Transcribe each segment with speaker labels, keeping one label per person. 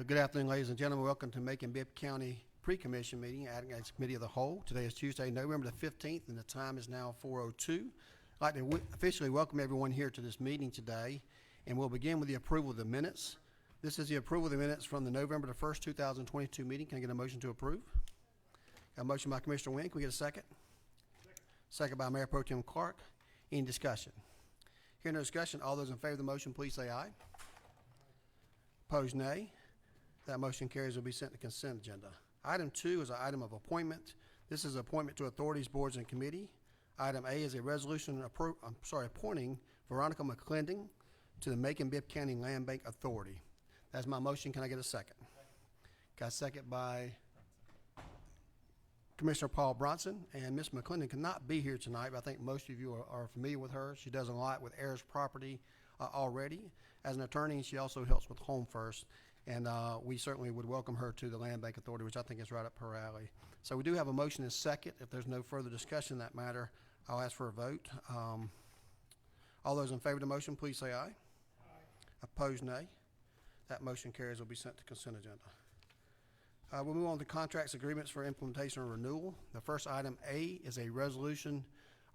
Speaker 1: Good afternoon, ladies and gentlemen. Welcome to Macon-Bibb County Pre-Commission Meeting, acting as Committee of the Whole. Today is Tuesday, November the 15th, and the time is now 4:02. I'd like to officially welcome everyone here to this meeting today, and we'll begin with the approval of the minutes. This is the approval of the minutes from the November the 1st, 2022 meeting. Can I get a motion to approve? Got a motion by Commissioner Wynn. Can we get a second? Second by Mayor Pro Tem Clark. Any discussion? Hearing no discussion, all those in favor of the motion, please say aye. Opposed, nay. That motion carries, will be sent to consent agenda. Item 2 is an item of appointment. This is appointment to authorities, boards, and committee. Item A is a resolution appointing Veronica McClendon to the Macon-Bibb County Land Bank Authority. That's my motion. Can I get a second? Got a second by Commissioner Paul Bronson. And Ms. McClendon cannot be here tonight, but I think most of you are familiar with her. She does a lot with heirs property already. As an attorney, she also helps with Home First. And we certainly would welcome her to the Land Bank Authority, which I think is right up her alley. So we do have a motion and second. If there's no further discussion in that matter, I'll ask for a vote. All those in favor of the motion, please say aye. Opposed, nay. That motion carries, will be sent to consent agenda. We'll move on to contracts, agreements for implementation or renewal. The first item A is a resolution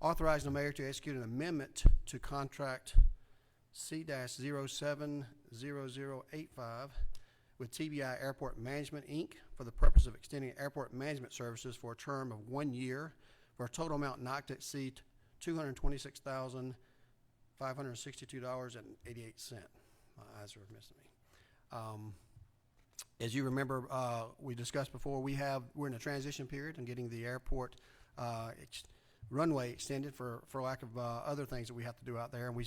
Speaker 1: authorizing the mayor to execute an amendment to contract C-070085 with TBI Airport Management, Inc. for the purpose of extending airport management services for a term of 1 year for a total amount not to exceed $226,562.88. My eyes are missing me. As you remember, we discussed before, we're in a transition period and getting the airport runway extended for lack of other things that we have to do out there, and we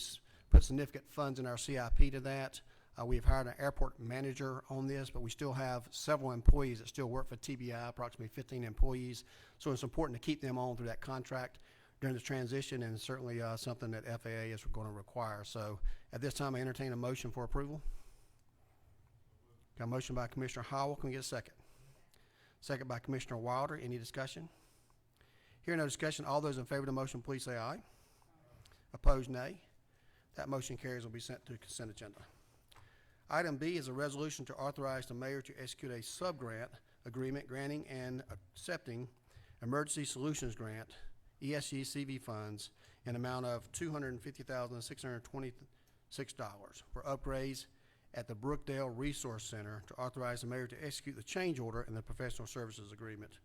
Speaker 1: put significant funds in our CIP to that. We've hired an airport manager on this, but we still have several employees that still work for TBI, approximately 15 employees. So it's important to keep them on through that contract during the transition, and certainly something that FAA is going to require. So at this time, I entertain a motion for approval. Got a motion by Commissioner Howell. Can we get a second? Second by Commissioner Wilder. Any discussion? Hearing no discussion, all those in favor of the motion, please say aye. Opposed, nay. That motion carries, will be sent to consent agenda. Item B is a resolution to authorize the mayor to execute a sub-grant agreement granting and accepting Emergency Solutions Grant, ESG CV funds, in amount of $250,626 for upgrades at the Brookdale Resource Center to authorize the mayor to execute the change order in the professional services agreement.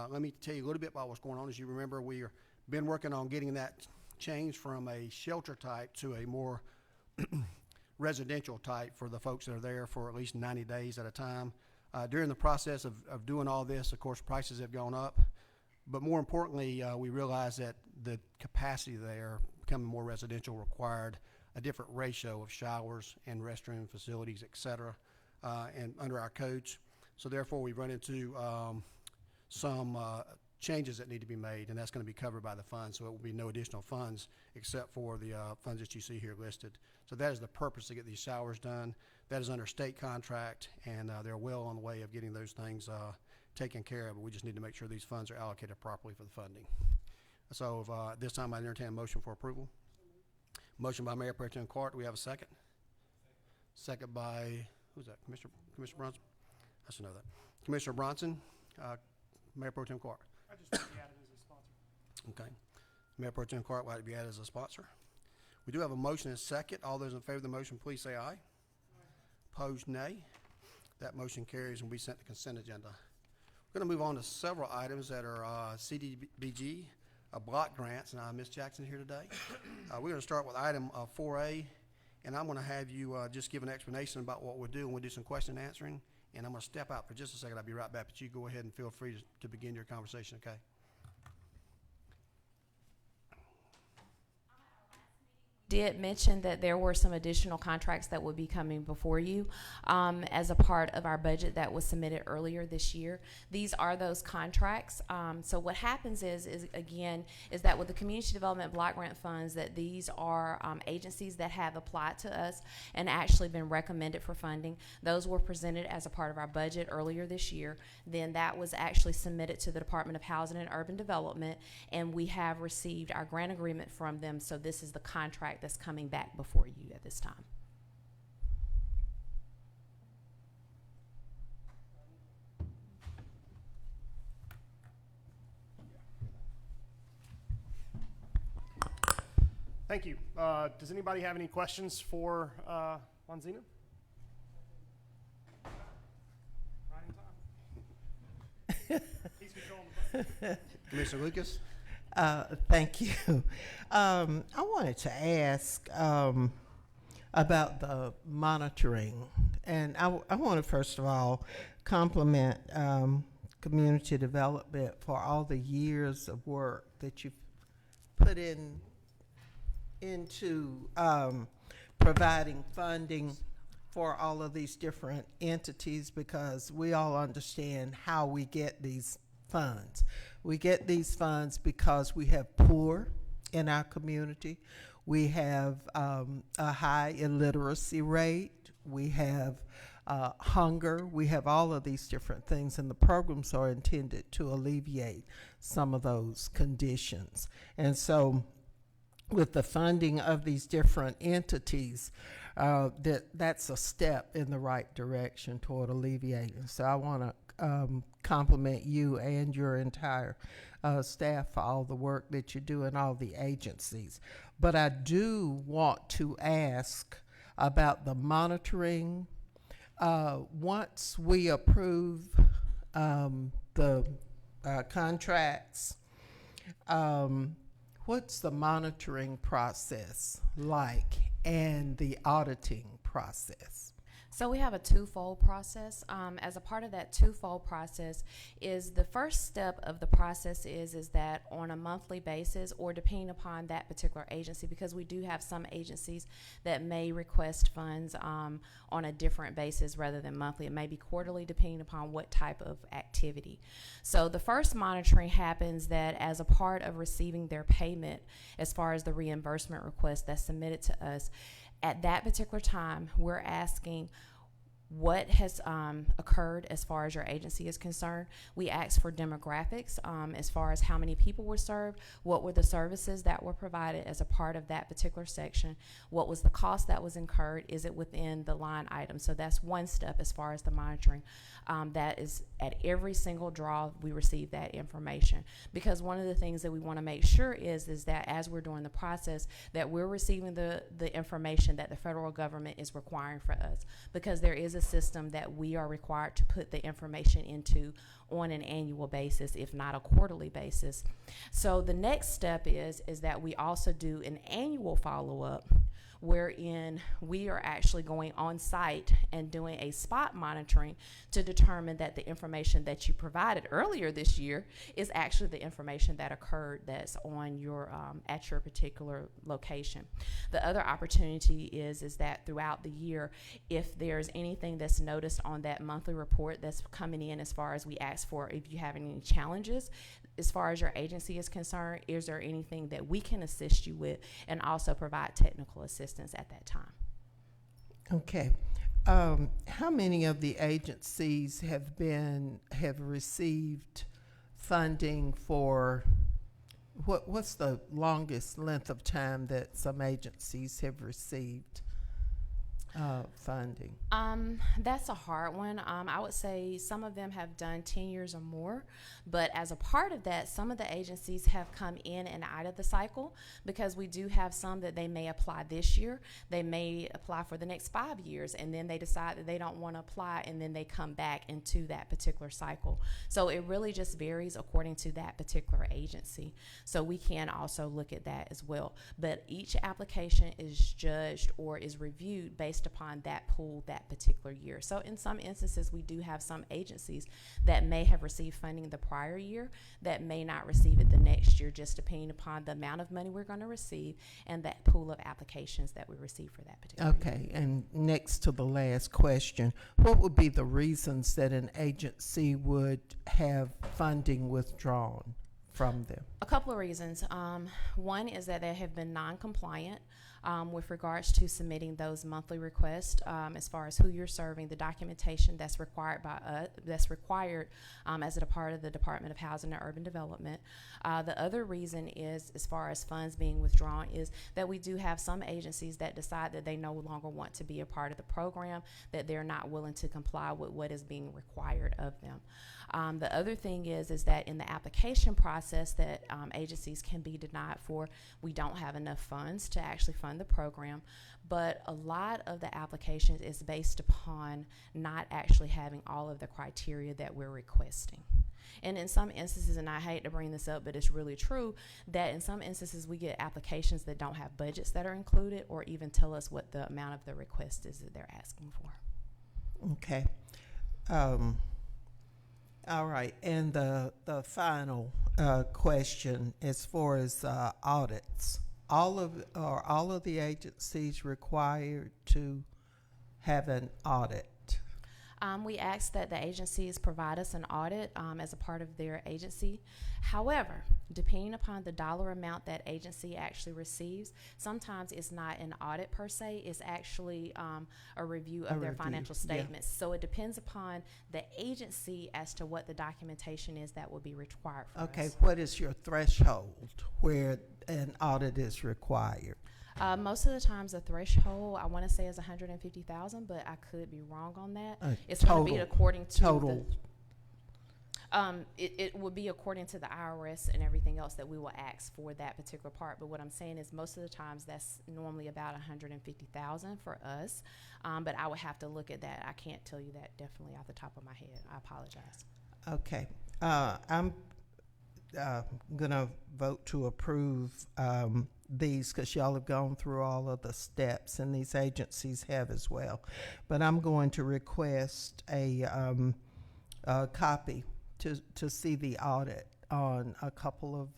Speaker 1: Let me tell you a little bit about what's going on. As you remember, we've been working on getting that change from a shelter type to a more residential type for the folks that are there for at least 90 days at a time. During the process of doing all this, of course, prices have gone up. But more importantly, we realized that the capacity there, becoming more residential, required a different ratio of showers and restroom facilities, et cetera, and under our codes. So therefore, we've run into some changes that need to be made, and that's going to be covered by the funds, so it will be no additional funds except for the funds that you see here listed. So that is the purpose to get these showers done. That is under state contract, and they're well on the way of getting those things taken care of, but we just need to make sure these funds are allocated properly for the funding. So this time I entertain a motion for approval. Motion by Mayor Pro Tem Clark. Do we have a second? Second by, who's that? Commissioner Bronson? I should know that. Commissioner Bronson, Mayor Pro Tem Clark.
Speaker 2: I just want to be added as a sponsor.
Speaker 1: Okay. Mayor Pro Tem Clark would like to be added as a sponsor. We do have a motion and a second. All those in favor of the motion, please say aye. Opposed, nay. That motion carries and will be sent to consent agenda. We're going to move on to several items that are CDBG block grants. And Ms. Jackson here today. We're going to start with item 4A, and I'm going to have you just give an explanation about what we'll do, and we'll do some question and answering. And I'm going to step out for just a second. I'll be right back, but you go ahead and feel free to begin your conversation, okay?
Speaker 3: Did mention that there were some additional contracts that would be coming before you as a part of our budget that was submitted earlier this year. These are those contracts. So what happens is that with the community development block grant funds, that these are agencies that have applied to us and actually been recommended for funding. Those were presented as a part of our budget earlier this year. Then that was actually submitted to the Department of Housing and Urban Development, and we have received our grant agreement from them. So this is the contract that's coming back before you at this time.
Speaker 2: Thank you. Does anybody have any questions for Longzina? Right in time. He's controlling the button.
Speaker 1: Commissioner Lucas?
Speaker 4: Thank you. I wanted to ask about the monitoring. And I want to, first of all, compliment community development for all the years of work that you've put into providing funding for all of these different entities, because we all understand how we get these funds. We get these funds because we have poor in our community. We have a high illiteracy rate. We have hunger. We have all of these different things, and the programs are intended to alleviate some of those conditions. And so with the funding of these different entities, that's a step in the right direction toward alleviating. So I want to compliment you and your entire staff for all the work that you do in all the agencies. But I do want to ask about the monitoring. Once we approve the contracts, what's the monitoring process like, and the auditing process?
Speaker 3: So we have a twofold process. As a part of that twofold process, is the first step of the process is that on a monthly basis, or depending upon that particular agency, because we do have some agencies that may request funds on a different basis rather than monthly. It may be quarterly, depending upon what type of activity. So the first monitoring happens that as a part of receiving their payment, as far as the reimbursement request that's submitted to us, at that particular time, we're asking what has occurred as far as your agency is concerned. We ask for demographics as far as how many people were served, what were the services that were provided as a part of that particular section, what was the cost that was incurred, is it within the line item. So that's one step as far as the monitoring. That is at every single draw we receive that information, because one of the things that we want to make sure is that as we're doing the process, that we're receiving the information that the federal government is requiring for us, because there is a system that we are required to put the information into on an annual basis, if not a quarterly basis. So the next step is that we also do an annual follow-up, wherein we are actually going on site and doing a spot monitoring to determine that the information that you provided earlier this year is actually the information that occurred that's on your at your particular location. The other opportunity is that throughout the year, if there's anything that's noticed on that monthly report that's coming in, as far as we ask for, if you have any challenges as far as your agency is concerned, is there anything that we can assist you with, and also provide technical assistance at that time.
Speaker 4: Okay. How many of the agencies have received funding for, what's the longest length of time that some agencies have received funding?
Speaker 3: That's a hard one. I would say some of them have done 10 years or more, but as a part of that, some of the agencies have come in and out of the cycle, because we do have some that they may apply this year, they may apply for the next 5 years, and then they decide that they don't want to apply, and then they come back into that particular cycle. So it really just varies according to that particular agency. So we can also look at that as well. But each application is judged or is reviewed based upon that pool that particular year. So in some instances, we do have some agencies that may have received funding the prior year that may not receive it the next year, just depending upon the amount of money we're going to receive and that pool of applications that we receive for that particular year.
Speaker 4: Okay, and next to the last question, what would be the reasons that an agency would have funding withdrawn from them?
Speaker 3: A couple of reasons. One is that they have been non-compliant. with regards to submitting those monthly requests, as far as who you're serving, the documentation that's required by as a part of the Department of Housing and Urban Development. The other reason is, as far as funds being withdrawn, is that we do have some agencies that decide that they no longer want to be a part of the program, that they're not willing to comply with what is being required of them. The other thing is that in the application process that agencies can be denied for, we don't have enough funds to actually fund the program. But a lot of the applications is based upon not actually having all of the criteria that we're requesting. And in some instances, and I hate to bring this up, but it's really true, that in some instances we get applications that don't have budgets that are included, or even tell us what the amount of the request is that they're asking for.
Speaker 4: Okay. All right. And the final question, as far as audits, are all of the agencies required to have an audit?
Speaker 3: We ask that the agencies provide us an audit as a part of their agency. However, depending upon the dollar amount that agency actually receives, sometimes it's not an audit per se, it's actually a review of their financial statements. Yeah. So it depends upon the agency as to what the documentation is that will be required for us.
Speaker 4: Okay, what is your threshold where an audit is required?
Speaker 3: Most of the times the threshold, I want to say, is $150,000, but I could be wrong on that. It's going to be according to
Speaker 4: total.
Speaker 3: It would be according to the IRS and everything else that we will ask for that particular part. But what I'm saying is most of the times that's normally about $150,000 for us. But I would have to look at that. I can't tell you that definitely off the top of my head. I apologize.
Speaker 4: Okay. I'm going to vote to approve these because y'all have gone through all of the steps, and these agencies have as well. But I'm going to request a copy to see the audit on a couple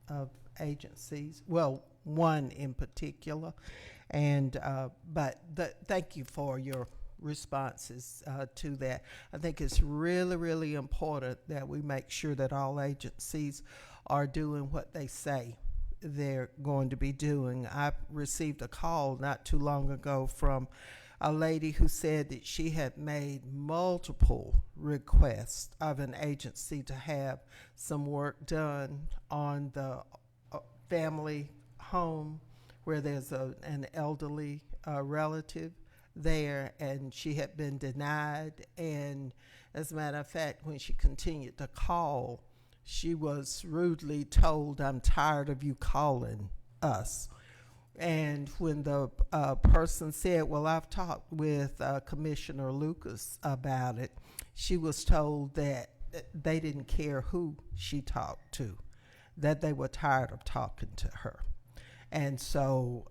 Speaker 4: of agencies. Well, one in particular. And thank you for your responses to that. I think it's really, really important that we make sure that all agencies are doing what they say they're going to be doing. I received a call not too long ago from a lady who said that she had made multiple requests of an agency to have some work done on the family home where there's an elderly relative there, and she had been denied. And as a matter of fact, when she continued to call, she was rudely told, "I'm tired of you calling us." And when the person said, "Well, I've talked with Commissioner Lucas about it," she was told that they didn't care who she talked to, that they were tired of talking to her. And so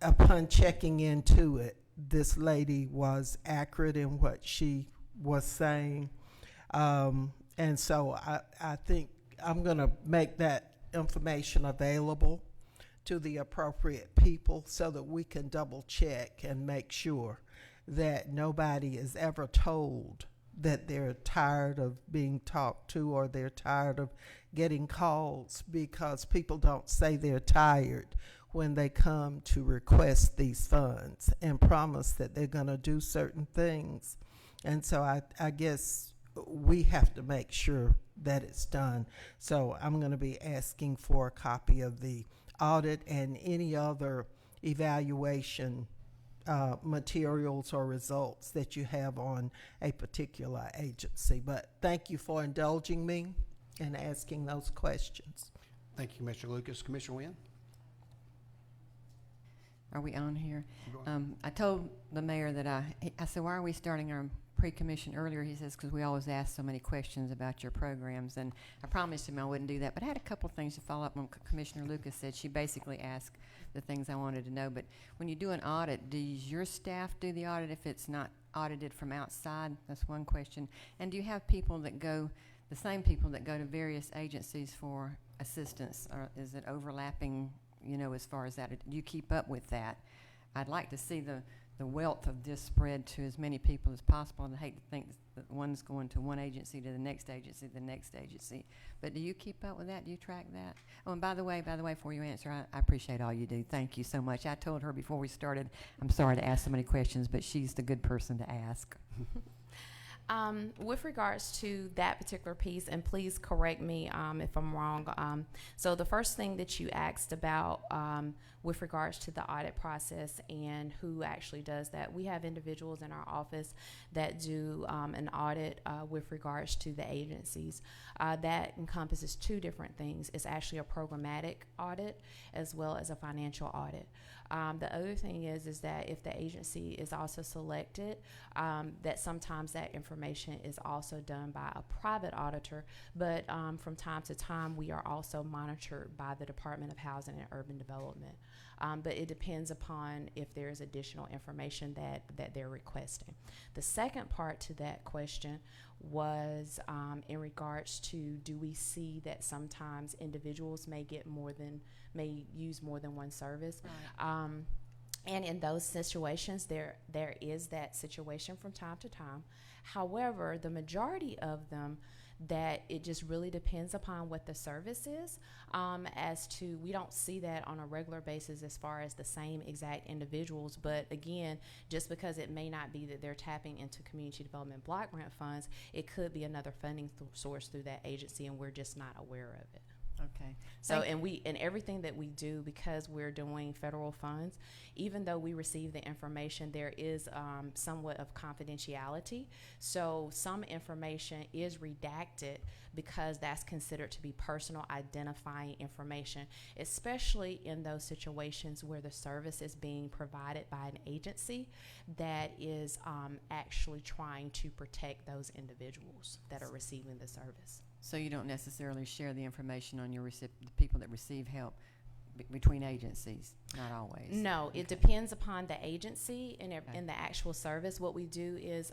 Speaker 4: upon checking into it, this lady was accurate in what she was saying. And so I think I'm going to make that information available to the appropriate people so that we can double check and make sure that nobody is ever told that they're tired of being talked to or they're tired of getting calls, because people don't say they're tired when they come to request these funds and promise that they're going to do certain things. And so I guess we have to make sure that it's done. So I'm going to be asking for a copy of the audit and any other evaluation materials or results that you have on a particular agency. But thank you for indulging me and asking those questions.
Speaker 1: Thank you, Commissioner Lucas. Commissioner Wynn?
Speaker 5: Are we on here? I told the mayor that I said, "Why are we starting our pre-commission earlier?" He says, "Because we always ask so many questions about your programs." And I promised him I wouldn't do that, but I had a couple of things to follow up on. Commissioner Lucas said she basically asked the things I wanted to know. But when you do an audit, does your staff do the audit if it's not audited from outside? That's one question. And do you have people that go, the same people that go to various agencies for assistance, or is it overlapping, as far as that? Do you keep up with that? I'd like to see the the wealth of this spread to as many people as possible. And I hate to think that one's going to one agency to the next agency, the next agency. But do you keep up with that? Do you track that? Oh, and by the way, before you answer, I appreciate all you do. Thank you so much. I told her before we started, I'm sorry to ask so many questions, but she's the good person to ask.
Speaker 3: With regards to that particular piece, and please correct me if I'm wrong. So the first thing that you asked about with regards to the audit process and who actually does that, we have individuals in our office that do an audit with regards to the agencies. That encompasses two different things. It's actually a programmatic audit as well as a financial audit. The other thing is that if the agency is also selected, that sometimes that information is also done by a private auditor, but from time to time we are also monitored by the Department of Housing and Urban Development. But it depends upon if there's additional information that they're requesting. The second part to that question was in regards to, do we see that sometimes individuals may use more than one service?
Speaker 5: Right.
Speaker 3: And in those situations, there is that situation from time to time. However, the majority of them, that it just really depends upon what the service is. As to, we don't see that on a regular basis as far as the same exact individuals. But again, just because it may not be that they're tapping into community development block grant funds, it could be another funding source through that agency, and we're just not aware of it.
Speaker 5: Okay.
Speaker 3: So, and everything that we do, because we're doing federal funds, even though we receive the information, there is somewhat of confidentiality. So some information is redacted because that's considered to be personal identifying information, especially in those situations where the service is being provided by an agency that is actually trying to protect those individuals that are receiving the service.
Speaker 5: So you don't necessarily share the information on your the people that receive help between agencies, not always.
Speaker 3: No,
Speaker 5: Okay.
Speaker 3: it depends upon the agency and in the actual service. What we do is,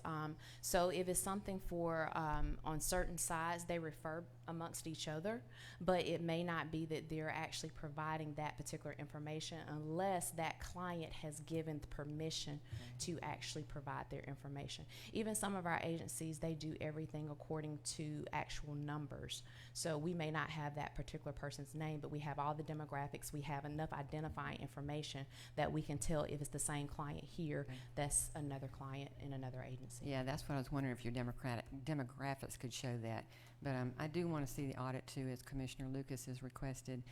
Speaker 3: so if it's something for on certain sides, they refer amongst each other, but it may not be that they're actually providing that particular information unless that client has given permission to actually provide their information. Even some of our agencies, they do everything according to actual numbers. So we may not have that particular person's name, but we have all the demographics. We have enough identifying information that we can tell if it's the same client here, that's another client in another agency.
Speaker 5: Yeah, that's what I was wondering, if your demographics could show that. But I do want to see the audit too, as Commissioner Lucas has requested,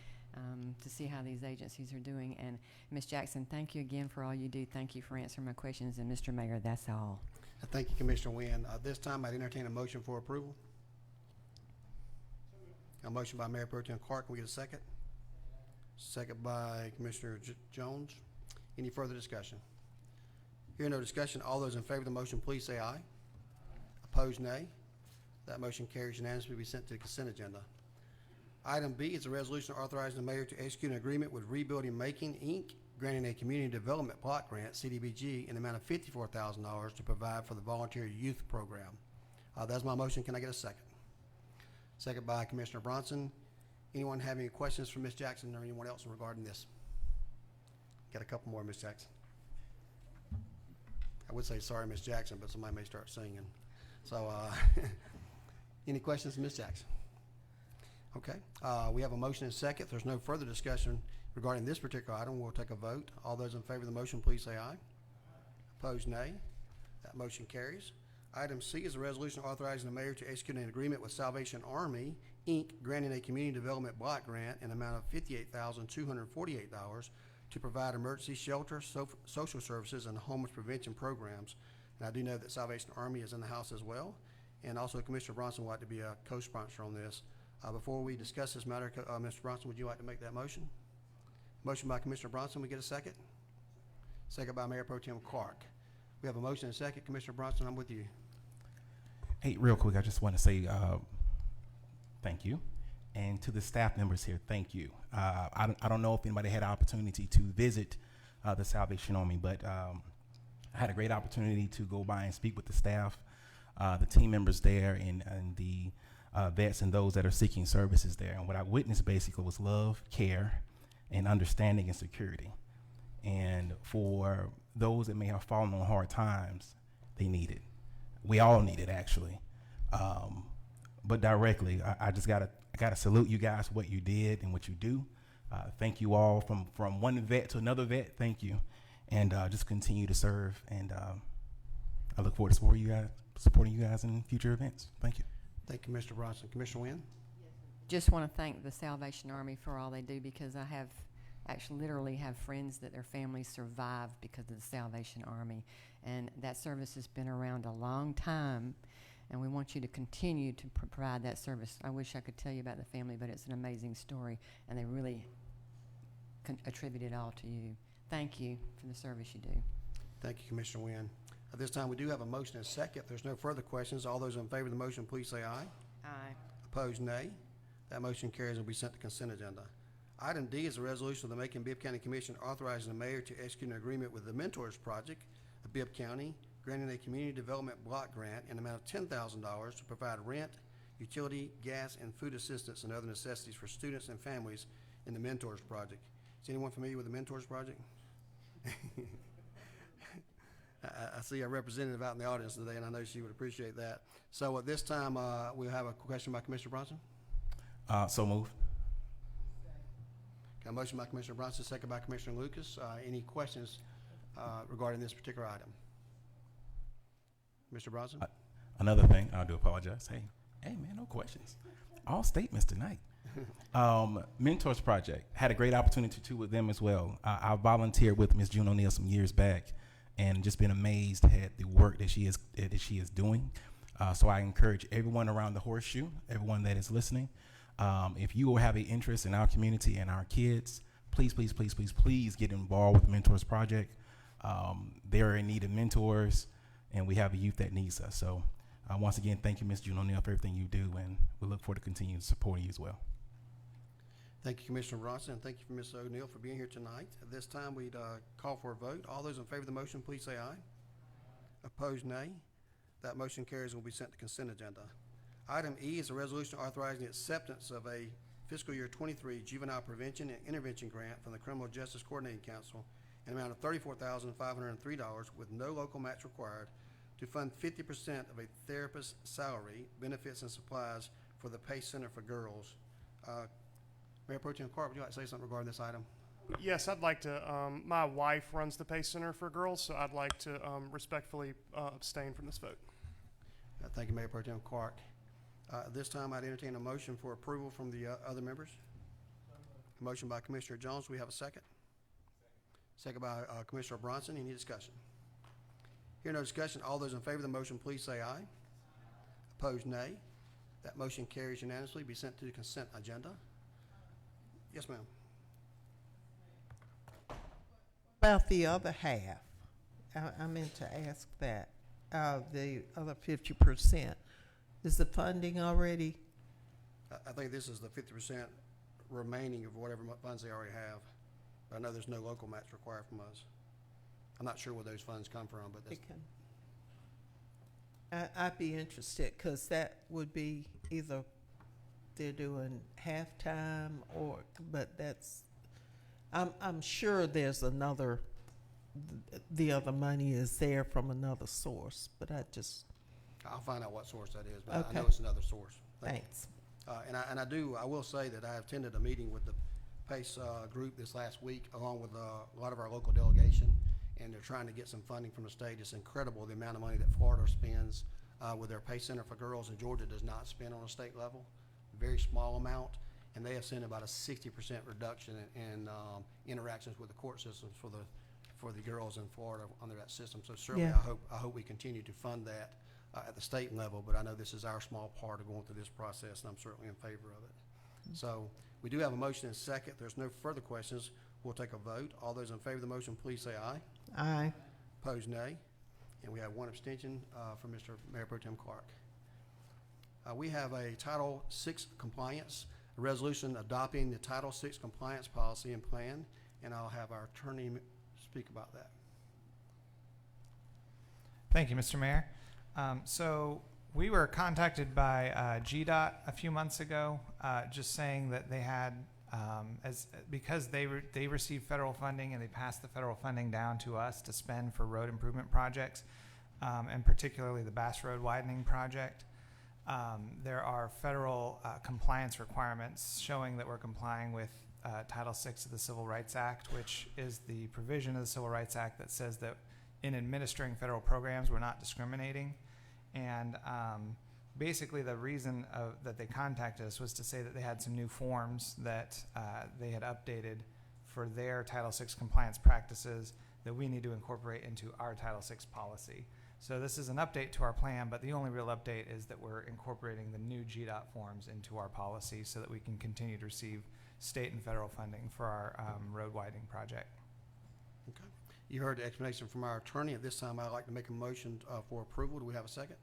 Speaker 5: to see how these agencies are doing. And Ms. Jackson, thank you again for all you do. Thank you for answering my questions. And Mr. Mayor, that's all.
Speaker 1: Thank you, Commissioner Wynn. This time I'd entertain a motion for approval. A motion by Mayor Pro Tem Clark. Can we get a second? Second by Commissioner Jones. Any further discussion? Hearing no discussion, all those in favor of the motion, please say aye. Opposed, nay. That motion carries unanimously to be sent to the consent agenda. Item B is a resolution authorizing the mayor to execute an agreement with Rebuilding Macon, Inc., granting a community development block grant, CDBG, in the amount of $54,000 to provide for the volunteer youth program. That's my motion. Can I get a second? Second by Commissioner Bronson. Anyone have any questions for Ms. Jackson or anyone else regarding this? Got a couple more, Ms. Jackson. I would say sorry, Ms. Jackson, but somebody may start singing. So, any questions, Ms. Jackson? Okay. We have a motion and a second. If there's no further discussion regarding this particular item, we'll take a vote. All those in favor of the motion, please say aye. Opposed, nay. That motion carries. Item C is a resolution authorizing the mayor to execute an agreement with Salvation Army, Inc., granting a community development block grant in the amount of $58,248 to provide emergency shelter, social services, and homeless prevention programs. And I do know that Salvation Army is in the house as well. And also Commissioner Bronson would like to be a co-sponsor on this. Before we discuss this matter, Mr. Bronson, would you like to make that motion? Motion by Commissioner Bronson. We get a second? Second by Mayor Pro Tem Clark. We have a motion and a second. Commissioner Bronson, I'm with you.
Speaker 6: Hey, real quick, I just want to say thank you. And to the staff members here, thank you. I don't know if anybody had an opportunity to visit the Salvation Army, but I had a great opportunity to go by and speak with the staff, the team members there, and the vets and those that are seeking services there. And what I witnessed basically was love, care, and understanding and security. And for those that may have fallen on hard times, they need it. We all need it, actually. But directly, I gotta salute you guys for what you did and what you do. Thank you all from one vet to another vet. Thank you, and just continue to serve. And I look forward to supporting you guys in future events. Thank you.
Speaker 1: Thank you, Mr. Bronson. Commissioner Wynn?
Speaker 5: Just want to thank the Salvation Army for all they do, because I have actually literally have friends that their families survived because of the Salvation Army, and that service has been around a long time, and we want you to continue to provide that service. I wish I could tell you about the family, but it's an amazing story, and they really attribute it all to you. Thank you for the service you do.
Speaker 1: Thank you, Commissioner Wynn. At this time, we do have a motion and a second. If there's no further questions, all those in favor of the motion, please say aye.
Speaker 5: Aye.
Speaker 1: Opposed, nay. That motion carries and will be sent to consent agenda. Item D is a resolution of the Macon-Bibb County Commission authorizing the mayor to execute an agreement with the Mentors Project of Bibb County, granting a community development block grant in the amount of $10,000 to provide rent, utility, gas, and food assistance and other necessities for students and families in the Mentors Project. Is anyone familiar with the Mentors Project? I see a representative out in the audience today, and I know she would appreciate that. So at this time, we'll have a question by Commissioner Bronson.
Speaker 6: So moved.
Speaker 1: Got a motion by Commissioner Bronson, second by Commissioner Lucas. Any questions regarding this particular item? Mr. Bronson?
Speaker 6: Another thing, I do apologize. Hey, man, no questions. All statements tonight. Mentors Project, had a great opportunity too with them as well. I volunteered with Ms. June O'Neill some years back, and just been amazed at the work that she is doing. So I encourage everyone around the horseshoe, everyone that is listening, if you will have an interest in our community and our kids, please get involved with the Mentors Project. They're in need of mentors, and we have a youth that needs us. So once again, thank you, Ms. June O'Neill, for everything you do, and we look forward to continuing to support you as well.
Speaker 1: Thank you, Commissioner Bronson, and thank you for Ms. O'Neill for being here tonight. At this time, we'd call for a vote. All those in favor of the motion, please say aye. Opposed, nay. That motion carries and will be sent to consent agenda. Item E is a resolution authorizing the acceptance of a fiscal year 23 juvenile prevention and intervention grant from the Criminal Justice Coordinating Council in an amount of $34,503 with no local match required to fund 50% of a therapist's salary, benefits, and supplies for the PACE Center for Girls. Mayor Pro Tem Clark, would you like to say something regarding this item?
Speaker 2: Yes, I'd like to. My wife runs the PACE Center for Girls, so I'd like to respectfully abstain from this vote.
Speaker 1: Thank you, Mayor Pro Tem Clark. At this time, I'd entertain a motion for approval from the other members. A motion by Commissioner Jones. Do we have a second? Second by Commissioner Bronson. Any discussion? Hearing no discussion, all those in favor of the motion, please say aye. Opposed, nay. That motion carries unanimously. Be sent to the consent agenda. Yes, ma'am.
Speaker 4: About the other half, I meant to ask that, the other 50%, is the funding already?
Speaker 1: I think this is the 50% remaining of whatever funds they already have. I know there's no local match required from us. I'm not sure where those funds come from, but that's,
Speaker 4: I'd be interested, because that would be either they're doing halftime or, but that's, I'm sure there's another, the other money is there from another source, but
Speaker 1: I'll find out what source that is, but
Speaker 4: Okay.
Speaker 1: I know it's another source.
Speaker 4: Thanks.
Speaker 1: I will say that I attended a meeting with the PACE group this last week, along with a lot of our local delegation, and they're trying to get some funding from the state. It's incredible the amount of money that Florida spends with their PACE Center for Girls, and Georgia does not spend on a state level, very small amount, and they have seen about a 60% reduction in interactions with the court systems for the girls in Florida under that system. So certainly,
Speaker 4: Yeah.
Speaker 1: I hope we continue to fund that at the state level, but I know this is our small part of going through this process, and I'm certainly in favor of it. So we do have a motion and a second. If there's no further questions, we'll take a vote. All those in favor of the motion, please say aye.
Speaker 4: Aye.
Speaker 1: Opposed, nay. And we have one abstention from Mr. Mayor Pro Tem Clark. We have a Title VI compliance, a resolution adopting the Title VI compliance policy and plan, and I'll have our attorney speak about that.
Speaker 7: Thank you, Mr. Mayor. So we were contacted by GDOT a few months ago, just saying that they had Because they receive federal funding and they pass the federal funding down to us to spend for road improvement projects, and particularly the Bass Road widening project. There are federal compliance requirements showing that we're complying with Title VI of the Civil Rights Act, which is the provision of the Civil Rights Act that says that in administering federal programs, we're not discriminating. And basically the reason that they contacted us was to say that they had some new forms that they had updated for their Title VI compliance practices that we need to incorporate into our Title VI policy. So this is an update to our plan, but the only real update is that we're incorporating the new GDOT forms into our policy so that we can continue to receive state and federal funding for our road widening project.
Speaker 1: Okay. You heard the explanation from our attorney. At this time, I'd like to make a motion for approval. Do we have a second?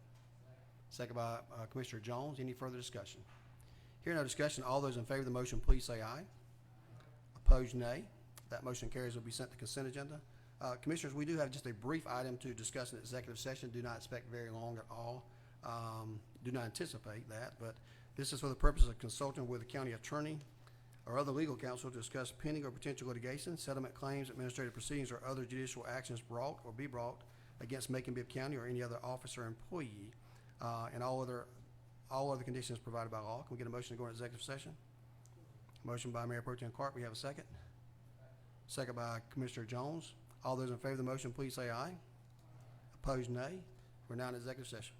Speaker 1: Second by Commissioner Jones. Any further discussion? Hearing no discussion, all those in favor of the motion, please say aye. Opposed, nay. That motion carries. Will be sent to consent agenda. Commissioners, we do have just a brief item to discuss in executive session. Do not expect very long at all. Do not anticipate that, but this is for the purpose of consulting with the county attorney or other legal counsel to discuss pending or potential litigation, settlement claims, administrative proceedings, or other judicial actions brought or be brought against Macon-Bibb County or any other officer or employee, and all other conditions provided by law. Can we get a motion to go into executive session? Motion by Mayor Pro Tem Clark. We have a second. Second by Commissioner Jones. All those in favor of the motion, please say aye. Opposed, nay. We're now in executive session.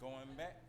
Speaker 8: Going back.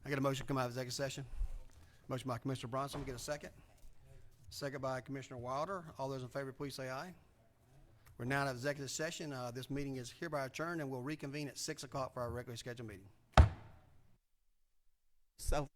Speaker 1: I get a motion to come out of executive session. Motion by Commissioner Bronson. We get a second. Second by Commissioner Wilder. All those in favor, please say aye. We're now in executive session. This meeting is hereby adjourned, and we'll reconvene at 6 o'clock for our regularly scheduled meeting.
Speaker 4: So